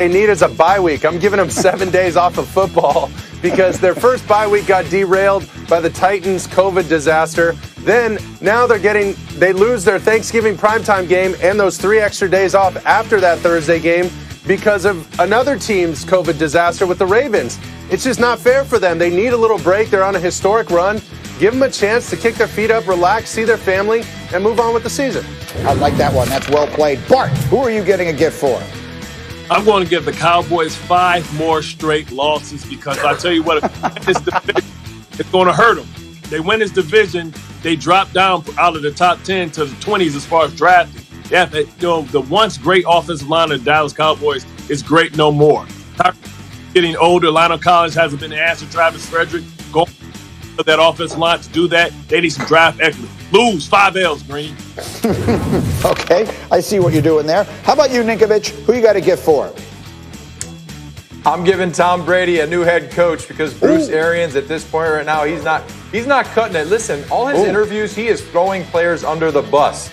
they need is a bye week. I'm giving them 7 days off of football because their first bye week got derailed by the Titans' COVID disaster. Then now they lose their Thanksgiving primetime game and those 3 extra days off after that Thursday game because of another team's COVID disaster with the Ravens. It's just not fair for them. They need a little break. They're on a historic run. Give them a chance to kick their feet up, relax, see their family, and move on with the season. I like that one. That's well played. Bart, who are you getting a gift for? I'm going to give the Cowboys 5 more straight losses because I tell you what, it's going to hurt them. They win this division, they drop down out of the top 10 to the 20s as far as drafting. Yeah, the once great offensive line of the Dallas Cowboys is great no more. Getting older, Lionel Collins hasn't been the answer. Travis Frederick going to that offensive line to do that. They need some draft equity. Lose 5 L's, Green. Okay, I see what you're doing there. How about you, Ninkovich? Who you got a gift for? I'm giving Tom Brady a new head coach because Bruce Arians at this point right now, he's not cutting it. Listen, all his interviews, he is throwing players under the bus.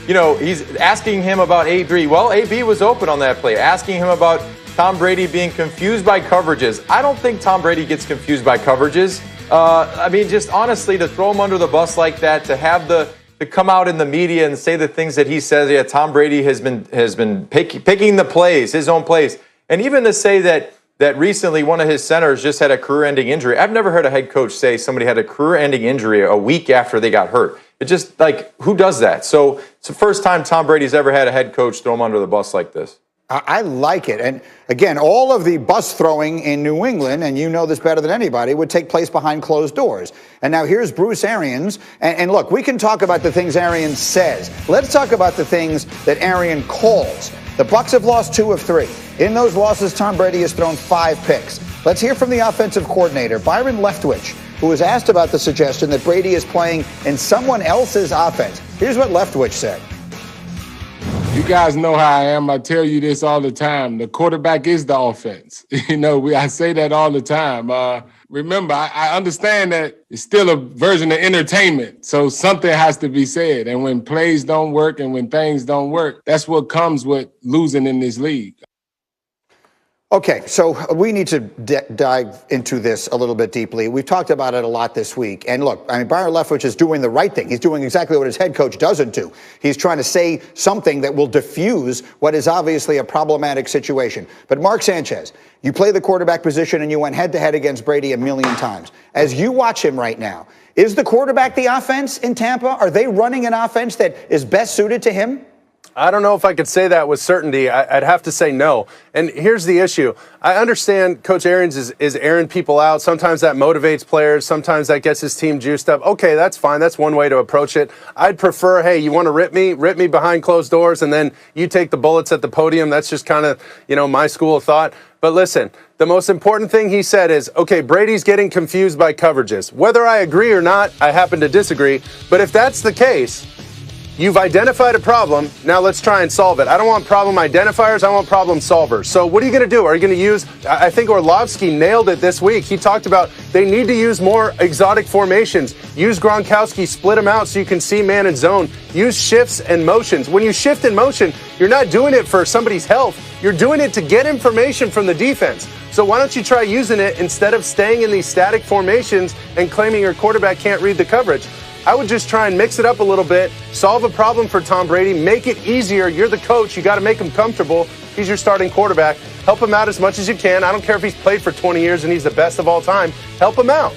You know, he's asking him about AB. Well, AB was open on that play. Asking him about Tom Brady being confused by coverages. I don't think Tom Brady gets confused by coverages. I mean, just honestly, to throw him under the bus like that, to come out in the media and say the things that he says. Yeah, Tom Brady has been picking the plays, his own plays, and even to say that recently one of his centers just had a career-ending injury. I've never heard a head coach say somebody had a career-ending injury a week after they got hurt. It just who does that? So it's the first time Tom Brady's ever had a head coach throw him under the bus like this. I like it. And again, all of the bus throwing in New England, and you know this better than anybody, would take place behind closed doors. And now here's Bruce Arians. And look, we can talk about the things Arians says. Let's talk about the things that Arians calls. The Bucs have lost 2 of 3. In those losses, Tom Brady has thrown 5 picks. Let's hear from the offensive coordinator, Byron Leftwich, who was asked about the suggestion that Brady is playing in someone else's offense. Here's what Leftwich said. You guys know how I am. I tell you this all the time. The quarterback is the offense. I say that all the time. Remember, I understand that it's still a version of entertainment. So something has to be said. And when plays don't work and when things don't work, that's what comes with losing in this league. Okay, so we need to dive into this a little bit deeply. We've talked about it a lot this week. And look, I mean, Byron Leftwich is doing the right thing. He's doing exactly what his head coach doesn't do. He's trying to say something that will diffuse what is obviously a problematic situation. But Mark Sanchez, you play the quarterback position and you went head-to-head against Brady a million times. As you watch him right now, is the quarterback the offense in Tampa? Are they running an offense that is best suited to him? I don't know if I could say that with certainty. I'd have to say no. And here's the issue. I understand Coach Arians is airing people out. Sometimes that motivates players. Sometimes that gets his team juiced up. Okay, that's fine. That's one way to approach it. I'd prefer, hey, you want to rip me behind closed doors, and then you take the bullets at the podium. That's just kind of, my school of thought. But listen, the most important thing he said is, okay, Brady's getting confused by coverages. Whether I agree or not, I happen to disagree. But if that's the case, you've identified a problem. Now let's try and solve it. I don't want problem identifiers. I want problem solvers. So what are you going to do? Are you going to use, I think Orlovsky nailed it this week. He talked about they need to use more exotic formations. Use Gronkowski, split them out so you can see man and zone. Use shifts and motions. When you shift in motion, you're not doing it for somebody's health. You're doing it to get information from the defense. So why don't you try using it instead of staying in these static formations and claiming your quarterback can't read the coverage? I would just try and mix it up a little bit, solve a problem for Tom Brady, make it easier. You're the coach. You got to make him comfortable. He's your starting quarterback. Help him out as much as you can. I don't care if he's played for 20 years and he's the best of all time. Help him out.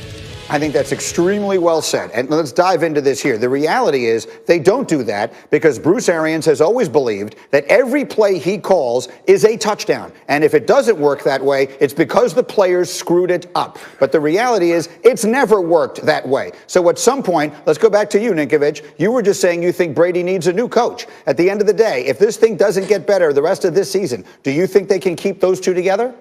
I think that's extremely well said. And let's dive into this here. The reality is they don't do that because Bruce Arians has always believed that every play he calls is a touchdown. And if it doesn't work that way, it's because the players screwed it up. But the reality is it's never worked that way. So at some point, let's go back to you, Ninkovich. You were just saying you think Brady needs a new coach. At the end of the day, if this thing doesn't get better the rest of this season, do you think they can keep those two together?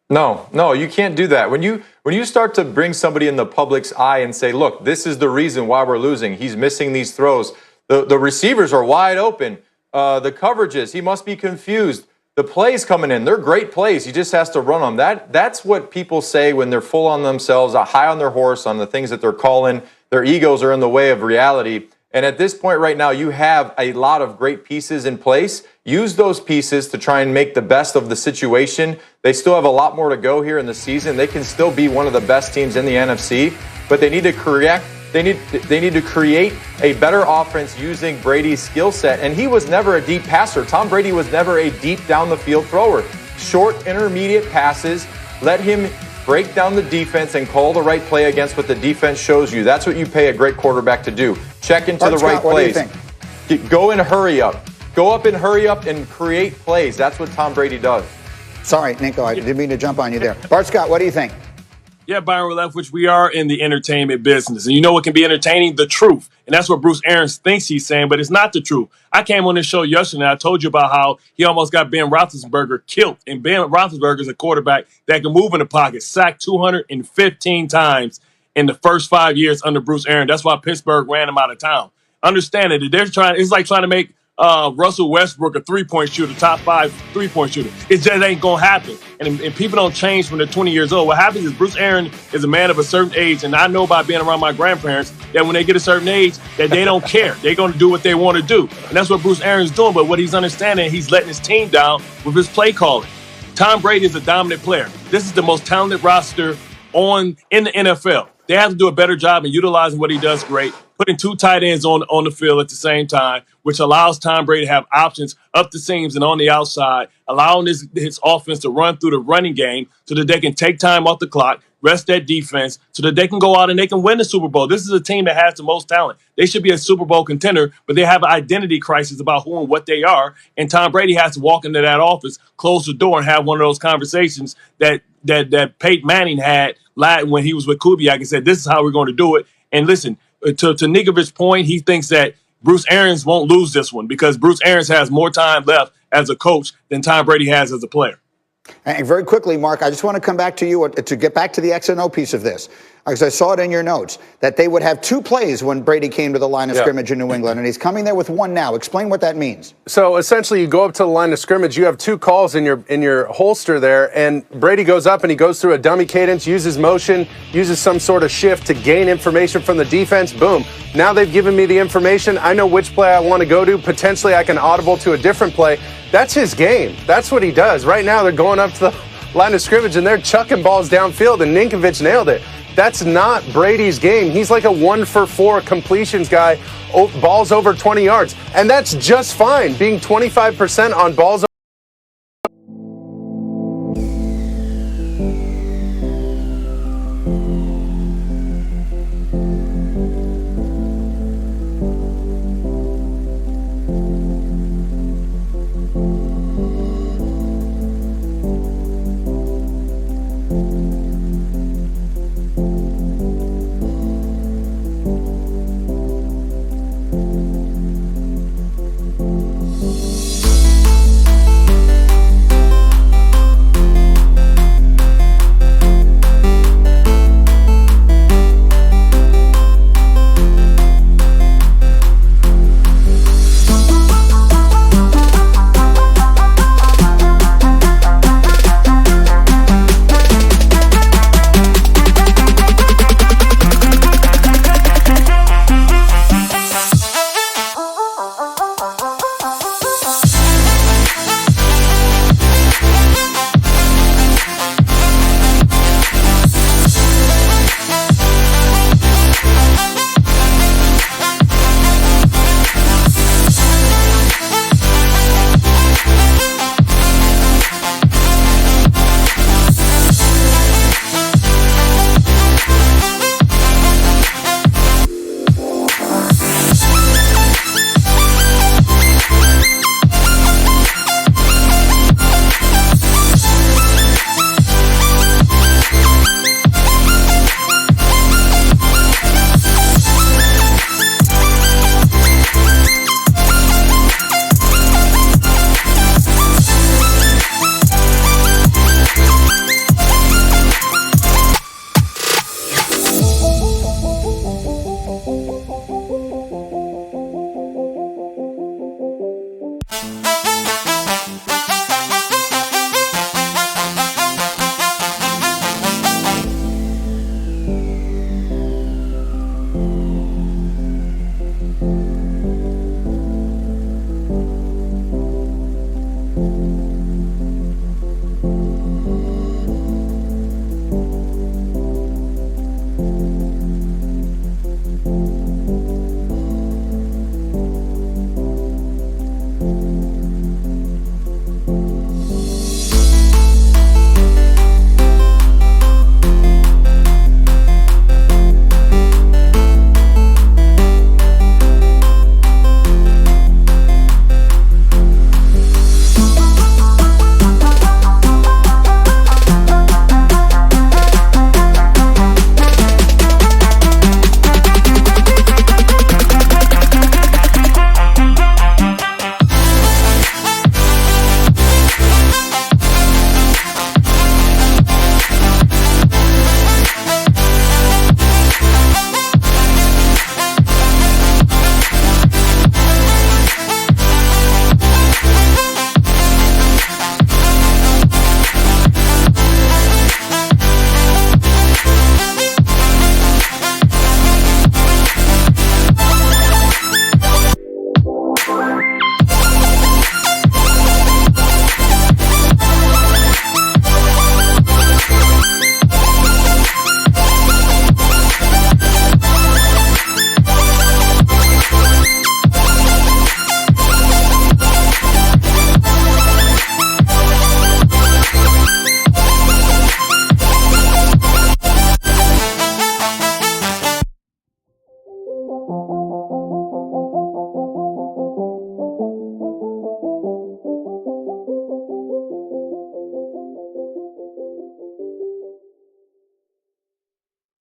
No, you can't do that. When you start to bring somebody in the public's eye and say, look, this is the reason why we're losing. He's missing these throws. The receivers are wide open. The coverages, he must be confused. The plays coming in, they're great plays. He just has to run them. That's what people say when they're full on themselves, high on their horse, on the things that they're calling. Their egos are in the way of reality. And at this point right now, you have a lot of great pieces in place. Use those pieces to try and make the best of the situation. They still have a lot more to go here in the season. They can still be one of the best teams in the NFC, but they need to correct. They need to create a better offense using Brady's skill set. And he was never a deep passer. Tom Brady was never a deep down the field thrower. Short, intermediate passes. Let him break down the defense and call the right play against what the defense shows you. That's what you pay a great quarterback to do. Check into the right plays. Go and hurry up. Go up and hurry up and create plays. That's what Tom Brady does. Sorry, Nico, I didn't mean to jump on you there. Bart Scott, what do you think? Yeah, Byron Leftwich, we are in the entertainment business. And you know what can be entertaining? The truth. And that's what Bruce Arians thinks he's saying, but it's not the truth. I came on this show yesterday and I told you about how he almost got Ben Roethlisberger killed. And Ben Roethlisberger is a quarterback that can move in the pocket, sacked 215 times in the first 5 years under Bruce Arians. That's why Pittsburgh ran him out of town. Understand that they're it's like trying to make Russell Westbrook a three-point shooter, top 5 three-point shooter. It just ain't going to happen. And people don't change when they're 20 years old. What happens is Bruce Arians is a man of a certain age, and I know by being around my grandparents that when they get a certain age, that they don't care. They're going to do what they want to do. And that's what Bruce Arians is doing. But what he's understanding, he's letting his team down with his play calling. Tom Brady is a dominant player. This is the most talented roster in the NFL. They have to do a better job in utilizing what he does great, putting 2 tight ends on the field at the same time, which allows Tom Brady to have options up the seams and on the outside, allowing his offense to run through the running game so that they can take time off the clock, rest that defense, so that they can go out and they can win the Super Bowl. This is a team that has the most talent. They should be a Super Bowl contender, but they have an identity crisis about who and what they are, and Tom Brady has to walk into that office, close the door, and have one of those conversations that Peyton Manning had when he was with Kubiak and said, this is how we're going to do it. And listen, to Nikovic's point, he thinks that Bruce Arians won't lose this one because Bruce Arians has more time left as a coach than Tom Brady has as a player. And very quickly, Mark, I just want to come back to you to get back to the X and O piece of this, because I saw it in your notes that they would have 2 plays when Brady came to the line of scrimmage in New England, and he's coming there with 1 now. Explain what that means. So essentially, you go up to the line of scrimmage, you have 2 calls in your holster there, and Brady goes up and he goes through a dummy cadence, uses motion, uses some sort of shift to gain information from the defense. Boom. Now they've given me the information. I know which play I want to go to. Potentially, I can audible to a different play. That's his game. That's what he does. Right now, they're going up to the line of scrimmage and they're chucking balls downfield, and Ninkovich nailed it. That's not Brady's game. He's like a 1-for-4 completions guy, balls over 20 yards. And that's just fine, being 25% on balls